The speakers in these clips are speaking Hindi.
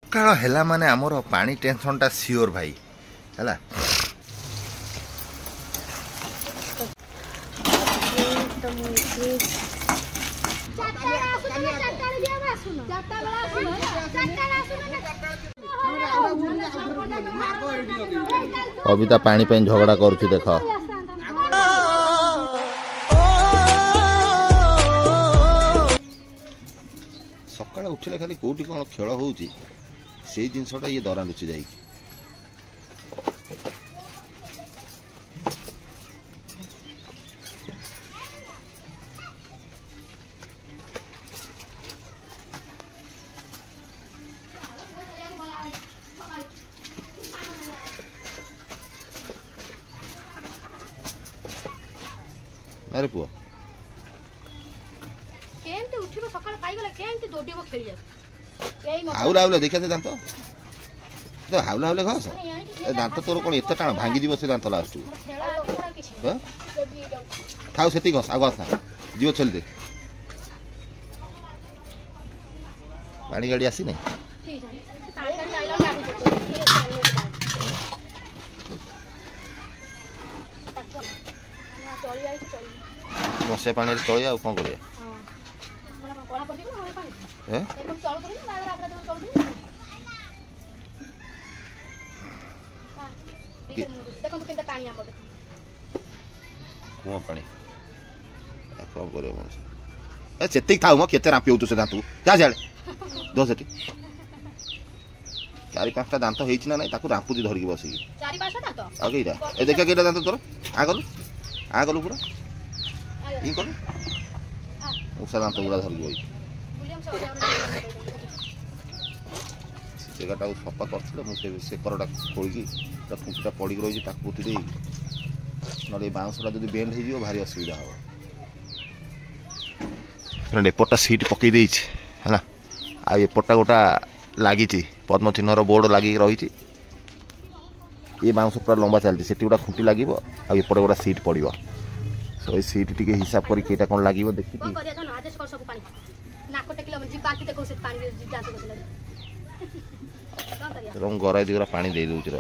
सकाळ है माने आमर पानी टेंशन टा सियोर भाई है अबिता पानी पे झगड़ा करुच्ची देख सकाळ उठिले खाली कोठी कौन खेल हो जिनसटा ये दरा लुचि जाए अरे पुआ केंते उठिबो सकाळ पाई गेला केंते दोडीबो खेली जा एई मत हाउला हाउला देखा दांत तो हाउला हाउला घास दांत तोर कोन एत टाण भांगी दिबो से दांत लास्ट खेला कोना किछि थाउ सेती घास आगो आसा जीव चल दे पानी गाड़ी आसी नहीं ठीक है पानी गाड़ी आइला गाड़ी चली आई चली बसे पानी तळे आ कोन करे हां मला कोला पड़ गेला होय पानी हैं एकदम चल करी ना बाहर आपरा चल करी हां देखो तो केंता पानी आको कुआं पानी कौन करे मन ए सेती थाउ म केते रापिउ तो से दांत जा जाले दो सेती चारि पांचटा दांत हेछि ना नहीं ताकू रापुती धरकी बसी चारि पांचटा दांत आगेइरा ए देखा केटा दांत तोर आ गलु पूरा ई कर उसा दांत पूरा धरकी बई बुलियम से जगहटा सफा करथिले मु से करडा खोली खुंटा पड़ी रही पुती दे ना बाउंसटा जब बेंड हो भारी असुविधा हम फ्रेंड एपटा सीट पकई दे है आएपटा गोटा लगी पद्म चिन्हर बोर्ड लगे रही ये बाउंस पूरा लंबा चलती से गोटा खुंटी लगे आएपटे गोटा सीट पड़ो सो ये सीट टी हिसाब करके कौन लगे देखिए गराई दी पानी दे दूसरी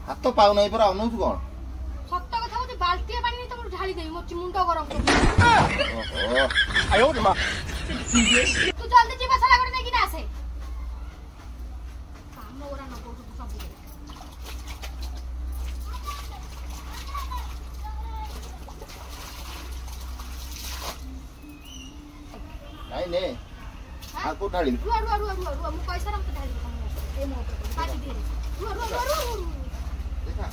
हाथ पाऊ नहीं पर अनु कौन सत्य कथा होती बाल्टी पानी नहीं तो ढाली देई मोर मुंडो गरम कर ओहो आयो रे मां तू जल्दी जीवा साला कर नहीं कि आसे काम ओरा न को तू सब नहीं ने आ को ढाली रुआ मु पैसा रम ढाली ए मो काटी दे रुआ देखा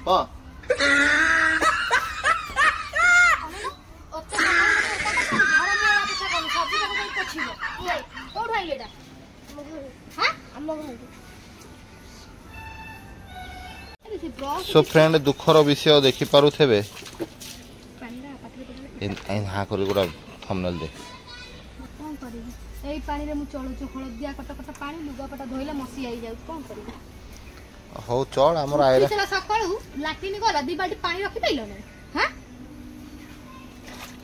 हां सो फ्रेंड दुखर विषय देखि पारुथेबे हाँ कर गोटा थंबनेल दे कोन करिबी एई पानी रे मु चलु छु हळदिया कटकट पानी लुगापटा धोइला मसी आई जाउ कोन करिबी हो चल हमर आइरा चला सकाळू लाटिनी गला दी बाल्टी पानी रखि दैलो ना हां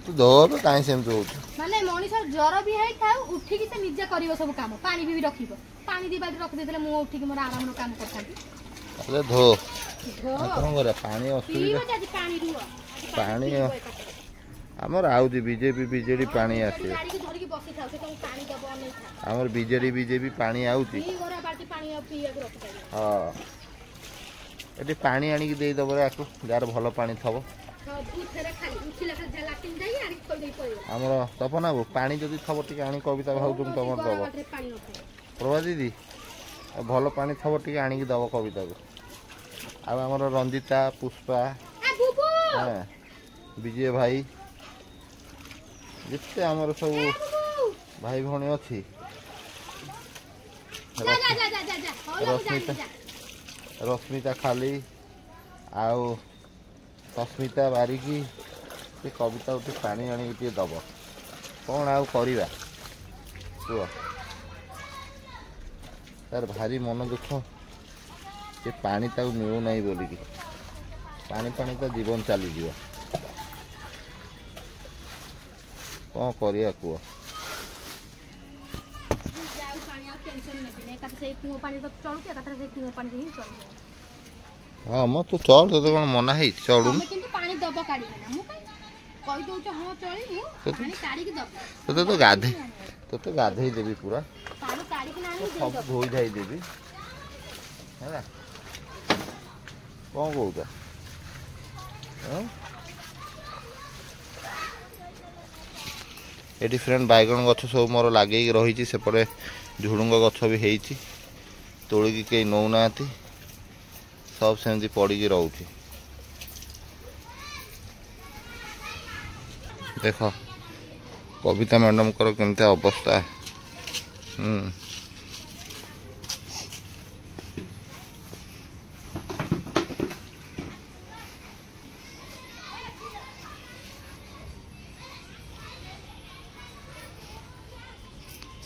तू दो काई सेम तो माने मनीष जर भी है था उठी कि से निजे करिवो सब काम पानी भी रखिबो पानी दी बाल्टी रख देले मु उठी कि मोर आराम रो काम करथांती अरे धो कोन करे पानी असुविधा पानी रुआ पानी आमर आउदी बीजेपी बीजेडी पानी आसे आमर बीजेडी बीजेपी पानी आउती हां ଏଠି ପାଣି ଆଣିକି ଦେଇଦେବ ରେ ଆକୁ ଯାହାର ଭଲ ପାଣି ଥବ। ଆମର ତପନ ବାବୁ ପାଣି ଯଦି ଥବ ଟିକେ ଆଣି କବିତା ଭାଉଜଙ୍କୁ ତମର ଦବ। ପ୍ରଭା ଦିଦି ଭଲ ପାଣି ଥବ ଟିକେ ଆଣିକି ଦବ କବିତାକୁ। ଆଉ ଆମର ରଞ୍ଜିତା ପୁଷ୍ପା ବିଜୟ ଭାଇ ଯେତେ ଆମର ସବୁ ଭାଇ ଭଉଣୀ ଅଛି ରଶ୍ମିତା ଖାଲି ଆଉ ସସ୍ମିତା ବାରିକି ସେ କବିତା ଟିକେ ପାଣି ଆଣିକି ଟିକେ ଦବ। କ'ଣ ଆଉ କରିବା କୁହ? ତାର ଭାରି ମନ ଦୁଃଖ ସେ ପାଣି ତାକୁ ମିଳୁନାହିଁ ବୋଲିକି। ପାଣି ତ ଜୀବନ ଚାଲିଯିବ। କ'ଣ କରିବା କୁହ? ହଁ ମୁଁ ତୁ ଚଳ ତୋତେ କ'ଣ ମନା ହେଇଛି ଚଳୁନୁ। ତୋତେ ଗାଧେଇ ଦେବି ପୁରା ସବୁ ଧୋଇ ଧାଇ ଦେବି ହେଲା। କ'ଣ କହୁଛ? ଏଠି ଫ୍ରେଣ୍ଡ ବାଇଗଣ ଗଛ ସବୁ ମୋର ଲାଗେଇକି ରହିଛି। ସେପଟେ ଝୁଡ଼ୁଙ୍ଗ ଗଛ ବି ହେଇଛି ତୋଳିକି କେହି ନେଉନାହାନ୍ତି ସବୁ ସେମିତି ପଡ଼ିକି ରହୁଛି। ଦେଖ କବିତା ମ୍ୟାଡ଼ାମଙ୍କର କେମିତି ଅବସ୍ଥା।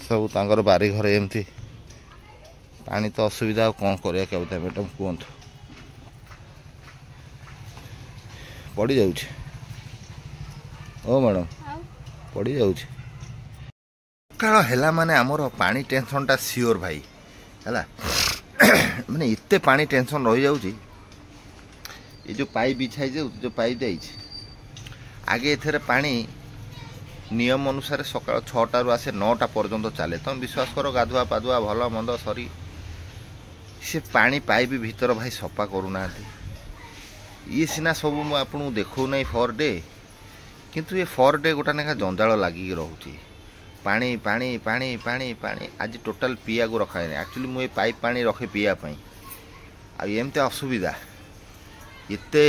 ସବୁ ତାଙ୍କର ବାରି ଘରେ ଏମିତି ପାଣି ତ ଅସୁବିଧା। ଆଉ କ'ଣ କରିବା କବିତା ମ୍ୟାଡ଼ାମ କୁହନ୍ତୁ? ପଡ଼ିଯାଉଛି ଓ ମ୍ୟାଡ଼ାମ ପଡ଼ିଯାଉଛି। ସକାଳ ହେଲା ମାନେ ଆମର ପାଣି ଟେନସନ୍ଟା ସିଓର ଭାଇ ହେଲା। ମାନେ ଏତେ ପାଣି ଟେନସନ୍ ରହିଯାଉଛି। ଏ ଯେଉଁ ପାଇପ୍ ବିଛା ହେଇଯାଉଛି ଯେଉଁ ପାଇପ୍ ଯାଇଛି ଆଗେ ଏଥିରେ ପାଣି ନିୟମ ଅନୁସାରେ ସକାଳ 6ଟାରୁ ଆସେ 9ଟା ପର୍ଯ୍ୟନ୍ତ ଚାଲେ। ତମେ ବିଶ୍ୱାସ କର ଗାଧୁଆ ପାଧୁଆ ଭଲ ମନ୍ଦ ସରି ସେ ପାଣି ପାଇପ୍ ଭିତର ଭାଇ ସଫା କରୁନାହାନ୍ତି। ଇଏ ସିନା ସବୁ ମୁଁ ଆପଣଙ୍କୁ ଦେଖାଉନାହିଁ ଫର୍ ଡେ, କିନ୍ତୁ ଏ ଫର୍ ଡେ ଗୋଟା ଲେଖା ଜଞ୍ଜାଳ ଲାଗିକି ରହୁଛି। ପାଣି ପାଣି ପାଣି ପାଣି ପାଣି ଆଜି ଟୋଟାଲ୍ ପିଇବାକୁ ରଖାଏନି। ଆକ୍ଚୁଆଲି ମୁଁ ଏ ପାଇପ୍ ପାଣି ରଖେ ପିଇବା ପାଇଁ। ଆଉ ଏମିତି ଅସୁବିଧା ଏତେ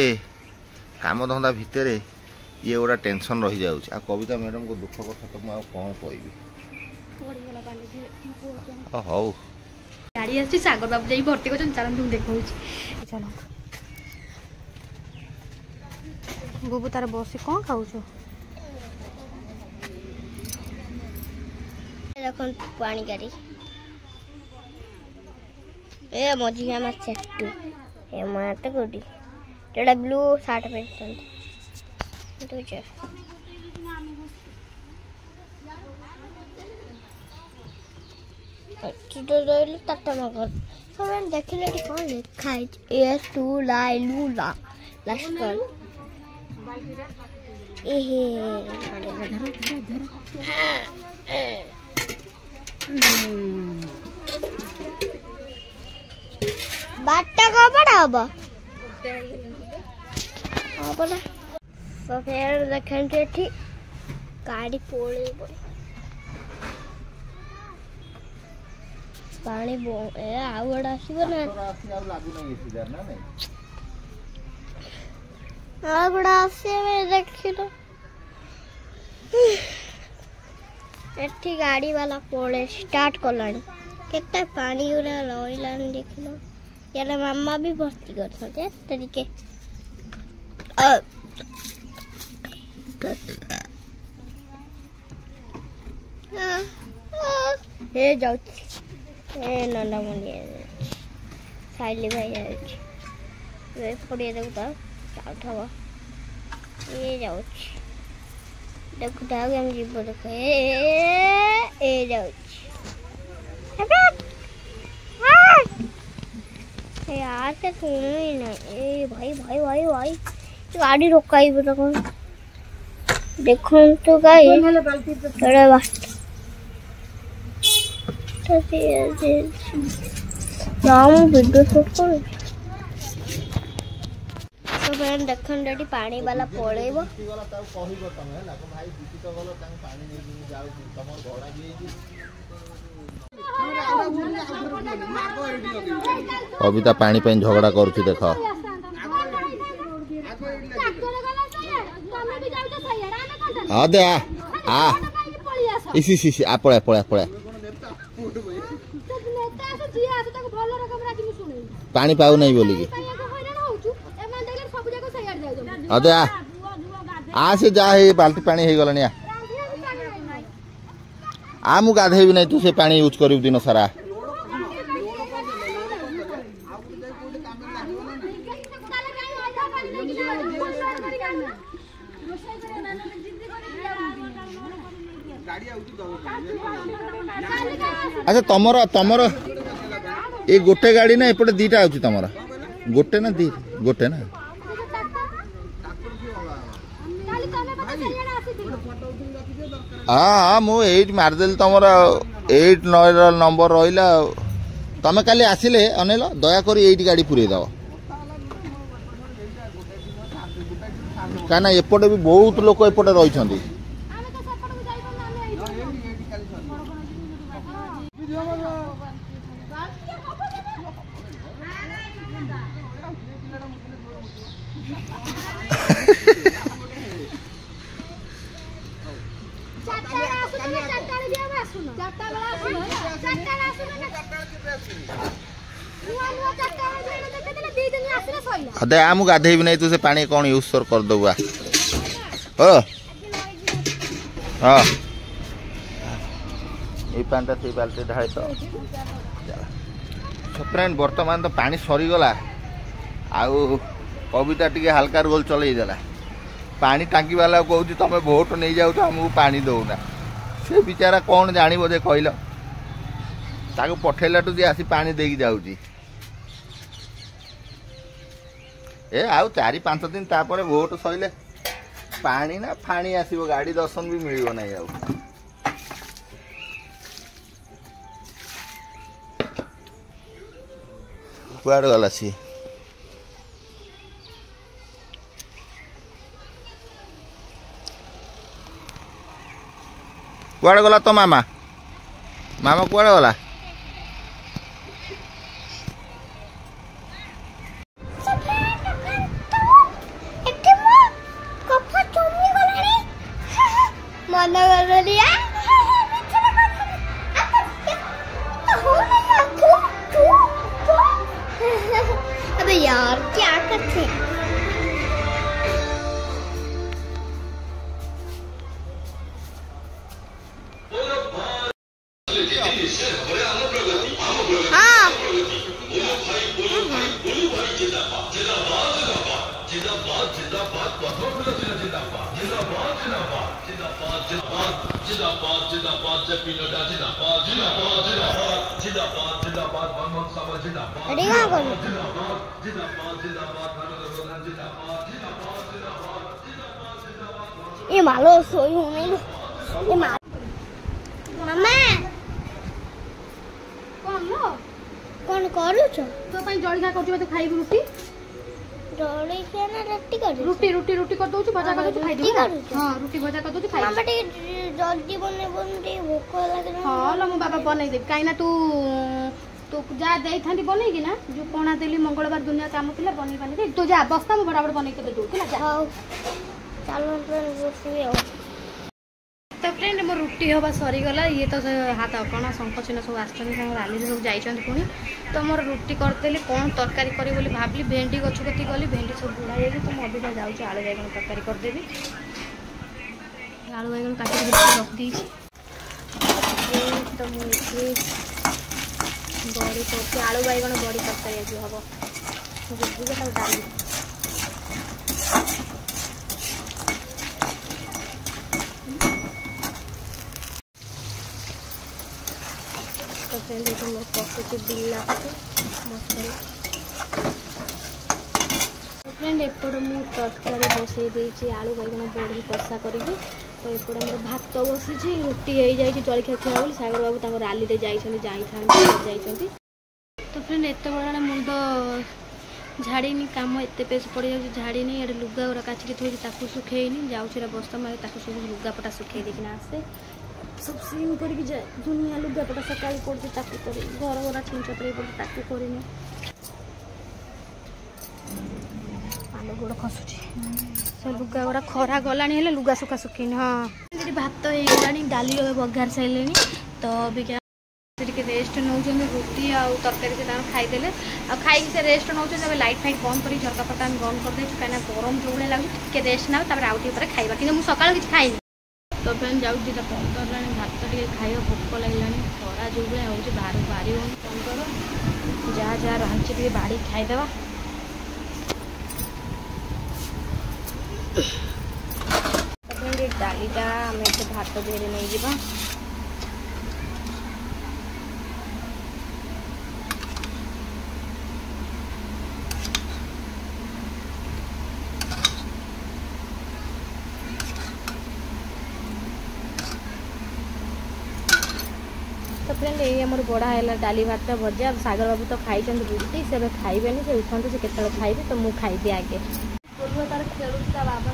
କାମଧନ୍ଦା ଭିତରେ ଇଏ ଗୋଟା ଟେନସନ୍ ରହିଯାଉଛି। ଆଉ କବିତା ମ୍ୟାଡ଼ାମଙ୍କ ଦୁଃଖ କଥା ତ ମୁଁ ଆଉ କ'ଣ କହିବି। ହଉ ଗାଡ଼ି ଆସିଛି ସାଗର ବାବୁ ଯାଇ ଭର୍ତ୍ତି କରୁଛନ୍ତି। ଚାଲନ୍ତୁ ମୁଁ ଦେଖାଉଛି। ଚାଲ ବୁବୁ ତାର ବସି କ'ଣ ଖାଉଛୁ? ଦେଖନ୍ତୁ ପାଣି ଗାଡ଼ି ଏ ମଝିରେ ଆମର ସେଟୁ ଏ ମାତ କୋଉଠି ଏଟା ବ୍ଲୁ ସାର୍ଟ ପିନ୍ଧୁଛନ୍ତି ବୁଝୁଛ। ରହିଲେ ତାଟା ମଗର ସେମାନେ ଦେଖିଲେ ଏଠି କ'ଣ ଲେଖା ହେଇଛି ଏସ୍ ଟୁ ଲାଇ ଲୁଲା ଲାଷ୍ଟ ଏହେ ବାଟ କପଡ଼ା ହବ ଫେର ଦେଖନ୍ତୁ ଏଠି ଗାଡ଼ି ପଳେଇବ ପାଣି ଏ ଆଉ ଗୋଟେ ଆସିବ ନା ଆଉ ଗୋଟେ ଆସିବେ ଦେଖିଲ ଏଠି ଗାଡ଼ି ବାଲା ପଳେ ଷ୍ଟାର୍ଟ କଲାଣି କେତେ ପାଣି ଗୁରା ରହିଲାଣି ଦେଖିଲ। यार मामा भी भर्ती कर सकते हैं तरीके हे जाऊ ए नंदा मुंडी साइली भाई जाऊ पड़े देखता जाऊँ ये जाऊ देखता हम जीव देख ए जाऊ यार से सुनो ही ना ए भाई भाई भाई भाई गाड़ी रोकाई बेटा कौन देखो तो गाई थोड़ा बात तो ये राम वीडियो शूट कर तो फ्रेंड देखन रेडी पानी वाला पळेबो कविता पानी पे झगड़ा करुछि देख हाँ दे आ इसी आ पड़ा पड़ा पड़ा पानी पाऊ नहीं बोली हाँ दे आ से जा बाल्टी पानी हो गलानी आ मु गाधेबी नहीं तू से पानी यूज करू दिन सारा अच्छा तमर तमर ये गोटे गाड़ी ना एपटे दीटा आउची तमर गोटे ना दी गोटे ना हाँ हाँ मु एट मारदेली तमर 8-9 नंबर रहा तमें काली आसिले अनिल दयाकोरी एट गाड़ी पुरे दब कहीं एपटे भी बहुत लोक एपटे रही अदे आम गाधेबी नहीं तू से पानी कौन यूज कर दबा हाँ ये पानी से बाल्टी ढाई तो फ्रेंड बर्तमान तो पानी सरीगला आउ कविता टी हल्का रोल चलईदेला पानी टांकी वाला कहूँ तुम भोट नहीं जाऊ आमको पानी दौना से बेचारा कौन जानी बोधे कहल ताको पठेलाटू जी आसी पानी देकी जाऊँगी ए आउ 4-5 दिन तापर भोट सैले पानी ना फाणी आसो गाड़ी दर्शन भी मिल ना आउ कुआड़ गला सी कुआड़ गला तो मामा मामा कुआड़ गला अबे यार क्या करते हाँ ये मालो सोई होने ये मामा कौन करू छो तो पई जळिया करछु मते खाइबु रुटी जळिया ना रोटी कर रुटी रुटी रुटी कर दोछु भजा कर दोछु खाइ दे हां रुटी भजा कर दोछु खाइ मामा टे जल्दी बने बने भूख लागे हां ल मो बाबा बनै दे काइना तू तो जा देई थांदी बनै कि ना जो कोणा देली मंगलवार दुनिया काम थिला बनै बनै दे तो जा बस्ता मो बराबर बनै के दे दो थिला जा हां चलो फ्रेंड बसुए तो फ्रेंड मो रुटी हवा सरी गला ये तो हाथ कण शंख चिन्ह सब आसछन राली सब जाइछन पुणी तो मोर रुटी करतेली कौन तरकारी करी बोली भाबली भेंडी गछ कति गली भेंडी सब बुढ़ा जाई तो मो अभी जाउछ आलू बैगन तरकारी कर देबी आलू बैगन काटी के रख दी तो मो बड़ी करके आलू बैगन बड़ी तरकारी आज हबो गुड्डी के डाली तो फ्रेंड ये मोर पकड़ी बिल्ला मसला फ्रेंड एपट मु तरकारी बसई देछि आलू बैगन बड़ी कषा करी तो एपट मोर भात बसी रुटी हो जाए जलखिया खिया बोली सागर बाबू तक राली दे जाइछन तो फ्रेंड एत बड़ा मुंड झाड़ीनी कम एत पेस पड़ जाऊँ झाड़ीनी एडे लुगा गुरा काचिकी थोड़ी ताकू सुखेनी जाऊँ बस्ता मारे ताकू सब लुगापटा सुखे देकिना आसे सब सीम करके जाए दुनिया लुगापटा सकाळ पड़े ताकू कर घर गुरा छीन छतरे पड़े ताकू करनी आलो गोड़ खसुची से लुगा गुरा खरा गला लुगा सुखा सुखी हाँ भात हो डाली बघार सारे तो अबिका रेस्ट नौ रुटी आउ तरकारी से खाईदे आ खाई से रेस्ट नौ लाइट फाइट बंद कर झरका फरका बंद कर दे कहीं गरम जो भाई लगे टे रेस्ट ना आउ टे खाइबा कि सकाल किसी खाई तो फ्रेंड जाऊँ 2:15 भात टे खाइबा भोक लगे खरा जो भाई हो बाहर बाहरी हो 15 जहाँ जहाँ रही टे बाड़ी खाईदे डालीटा आम भात देहरे नहीं जा तो फ्रेंड ये आम बड़ा है डाली भात भजा सागर बाबू तो खाई रुटी से खाइबे से उठते से केत खाइबे तो मुझे खाइबी आगे तार खेलु बाबा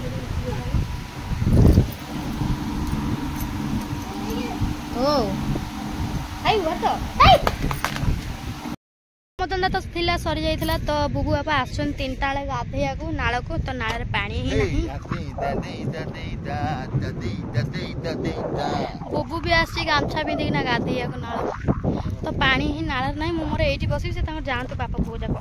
मतंदा तो थिला सरी जाइथिला तो बुबू बापा आसन 3टा बेले गाधैया को नाल को तो नाल पानी ही बुबू भी आसी गामछा भी देखना गाधैया को नाल तो पानी ही नाल नहीं मोर एठी बसी से जानते पापा बो जाक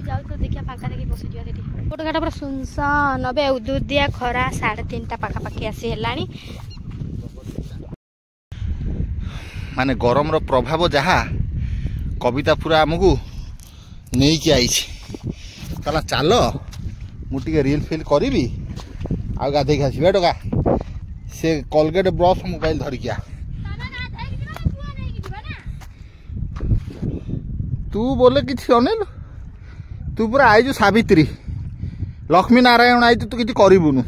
जाऊ तो देखिया फांका देखी बसी जा सेठी गोट घाटा पूरा सुनसान अबे उदुदिया खरा 3:30 पाखापाखि आसी हेलानी माने गरम रो प्रभाव जहाँ कविता पूरा आमको नहीं कि आई चला चल मुझे रिल फिल करी आ गाधे आसबे टका से कोलगेट ब्रश मोबाइल धरिकिया तू बोले कि अनिल तू पूरा आईजु सावित्री लक्ष्मी नारायण आई तू किसी करूनु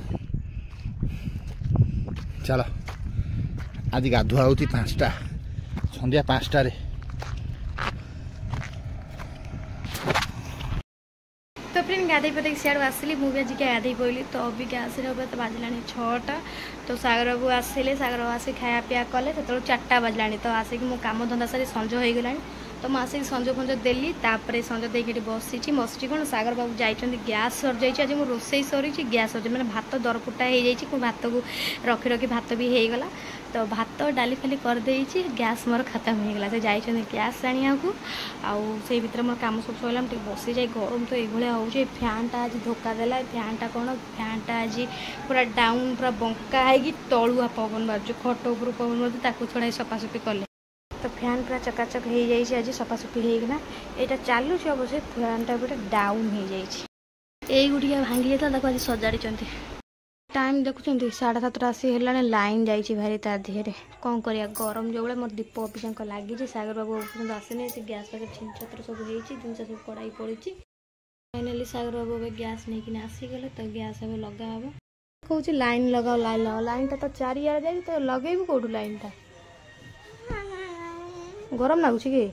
चल आज गाधुआ हो 5टा संध्या 5टा तो फ्रेंड गाधे पते सियाड़ आसली मुझे आज गाधे पड़ी तो अबिका आसले तो बाजला 6टा तो सागर बाबू आसिले सागर बाबू आसिक खाया पिया कले से 4टा बाजला तो आसिक मो काम धंदा सारी संज हो गला तो मुझे आसिक संज फंज देली संज देकी बसी बसी कौन सागर बाबू जाइए गैस सर जाइए आज मो रोसई सरी गैस सर मैंने भात दरपुटा हो भात को रखी रखी भात भी हो गला तो भात डाली फाली करदे गैस मोर खत्म हो गला से जाइए गैस आने को आउ से भीतर मोर काम सब सरला बसी जाए गरम तो ये हो फैनटा आज धोखा देला फैनटा कौन फैनटा आज पूरा डाउन पूरा बंका है तलुआ पवन बाजू खट उपर पवन बाजू छड़ा सफासफी कले तो फैन पूरा चकाचक हो जाए आज सफासफी होना यहाँ चलुच अवश्य फैनटा गोटे डाउन हो जाए गुड़िया भांगी जाता आज सजाड़ी टाइम देखुं 7:30 आसी है लाइन जाइए भारी ता देहरे कौन करिया गरम जो मोर दीप अफिस लगी सागर बाबू आसने से गैस पाखे छिन छत्र सब जिन सब कड़ाई पड़ी फाइनाली सागर बाबू गैस नहीं आसीगले तो गैस अब लगा हम कौन लाइन लगाओ लाइन लगाओ लाइन तो चारियाड़े जाए तो लगे कौटू लाइन टा गरम लगुच कि